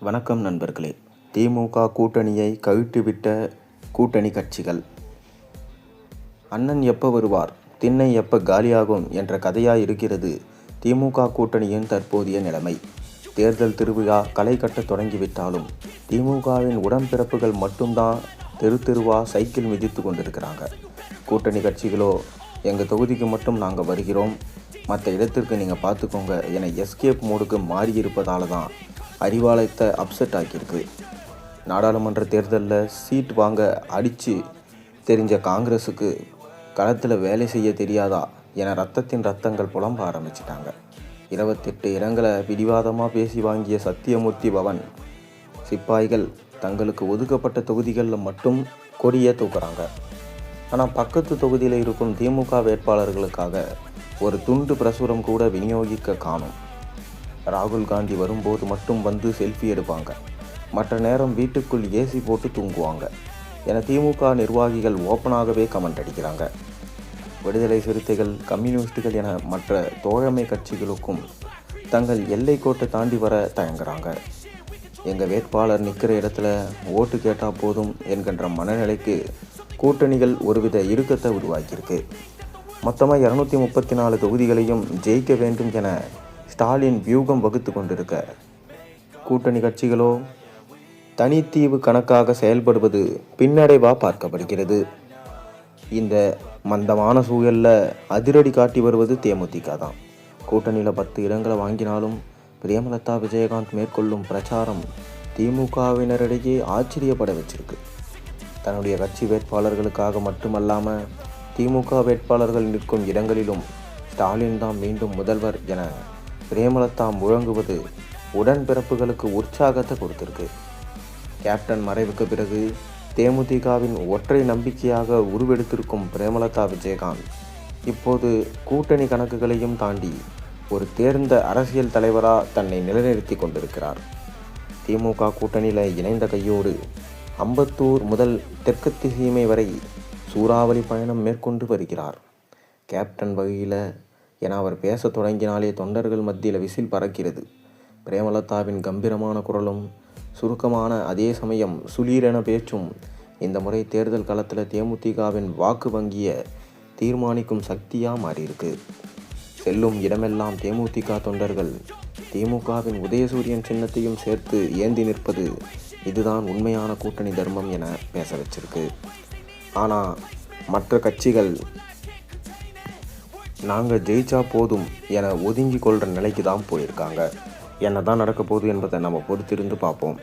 வணக்கம் நண்பர்களே. திமுக கூட்டணியை கவிழ்த்துவிட்ட கூட்டணி கட்சிகள். அண்ணன் எப்போ வருவார், திண்ணை எப்போ காலியாகும் என்ற கதையாய் இருக்கிறது திமுக கூட்டணியின் தற்போதைய நிலைமை. தேர்தல் திருவிழா களை கட்ட தொடங்கிவிட்டாலும் திமுகவின் உடன்பிறப்புகள் மட்டும்தான் தெரு தெருவா சைக்கிள் மிதித்து கொண்டிருக்கிறாங்க. கூட்டணி கட்சிகளோ எங்கள் தொகுதிக்கு மட்டும் நாங்கள் வருகிறோம், மற்ற இடத்திற்கு நீங்கள் பார்த்துக்கோங்க என எஸ்கேப் மோடுக்கு மாறியிருப்பதால தான் அறிவாலயத்தை அப்செட் ஆக்கியிருக்கு. நாடாளுமன்ற தேர்தலில் சீட் வாங்க அடித்து தெரிஞ்ச காங்கிரஸுக்கு களத்தில் வேலை செய்ய தெரியாதா என ரத்தங்கள் புலம்ப ஆரம்பிச்சிட்டாங்க. 28 இடங்களை பிடிவாதமாக பேசி வாங்கிய சத்தியமூர்த்தி பவன் சிப்பாய்கள் தங்களுக்கு ஒதுக்கப்பட்ட தொகுதிகளில் மட்டும் கொடியை தூக்குறாங்க. ஆனால் பக்கத்து தொகுதியில் இருக்கும் திமுக வேட்பாளர்களுக்காக ஒரு துண்டு பிரசுரம் கூட விநியோகிக்க காணும். ராகுல் காந்தி வரும்போது மட்டும் வந்து செல்ஃபி எடுப்பாங்க, மற்ற நேரம் வீட்டுக்குள் ஏசி போட்டு தூங்குவாங்க என திமுக நிர்வாகிகள் ஓப்பனாகவே கமெண்ட் அடிக்கிறாங்க. விடுதலை சிறுத்தைகள், கம்யூனிஸ்டுகள் என மற்ற தோழமை கட்சிகளுக்கும் தங்கள் எல்லை கோட்டை தாண்டி வர தயங்குறாங்க. எங்கள் வேட்பாளர் நிற்கிற இடத்துல ஓட்டு கேட்டால் போதும் என்கின்ற மனநிலைக்கு கூட்டணிகள் ஒருவித இறுக்கத்தை உருவாக்கியிருக்கு. மொத்தமாக 234 தொகுதிகளையும் ஜெயிக்க வேண்டும் என ஸ்டாலின் வியூகம் வகுத்து கொண்டிருக்க, கூட்டணி கட்சிகளோ தனித்தீவு கணக்காக செயல்படுவது பின்னடைவாக பார்க்கப்படுகிறது. இந்த மந்தமான சூழலில் அதிரடி காட்டி வருவது தேமுதிக தான். கூட்டணியில் 10 இடங்களை வாங்கினாலும் பிரேமலதா விஜயகாந்த் மேற்கொள்ளும் பிரச்சாரம் திமுகவினரிடையே ஆச்சரியப்பட வச்சிருக்கு. தன்னுடைய கட்சி வேட்பாளர்களுக்காக மட்டுமல்லாமல் திமுக வேட்பாளர்கள் நிற்கும் இடங்களிலும் ஸ்டாலின் தான் மீண்டும் முதல்வர் என பிரேமலதா முழங்குவது உடன்பிறப்புகளுக்கு உற்சாகத்தை கொடுத்திருக்கு. கேப்டன் மறைவுக்கு பிறகு தேமுதிகவின் ஒற்றை நம்பிக்கையாக உருவெடுத்திருக்கும் பிரேமலதா விஜயகாந்த் இப்போது கூட்டணி கணக்குகளையும் தாண்டி ஒரு தேர்ந்த அரசியல் தலைவராக தன்னை நிலைநிறுத்தி கொண்டிருக்கிறார். திமுக கூட்டணியில் இணைந்த கையோடு அம்பத்தூர் முதல் தெற்கத்தி சீமை வரை சூறாவளி பயணம் மேற்கொண்டு வருகிறார். கேப்டன் வகையில் என அவர் பேச தொடங்கினாலே தொண்டர்கள் மத்தியில் விசில் பறக்கிறது. பிரேமலதாவின் கம்பீரமான குரலும் சுருக்கமான அதே சமயம் சுளீரென பேச்சும் இந்த முறை தேர்தல் களத்தில் தேமுதிகவின் வாக்கு வங்கியை தீர்மானிக்கும் சக்தியாக மாறியிருக்கு. செல்லும் இடமெல்லாம் தேமுதிக தொண்டர்கள் திமுகவின் உதயசூரியன் சின்னத்தையும் சேர்த்து ஏந்தி நிற்பது இதுதான் உண்மையான கூட்டணி தர்மம் என பேச வச்சிருக்கு. ஆனால் மற்ற கட்சிகள் நாங்கள் ஜெயிச்சா போதும் என ஒதுங்கி கொள்கிற நிலைக்கு தான் போயிருக்காங்க. என்ன தான் நடக்க போகுது என்பதை நம்ம பொறுத்திருந்து பார்ப்போம்.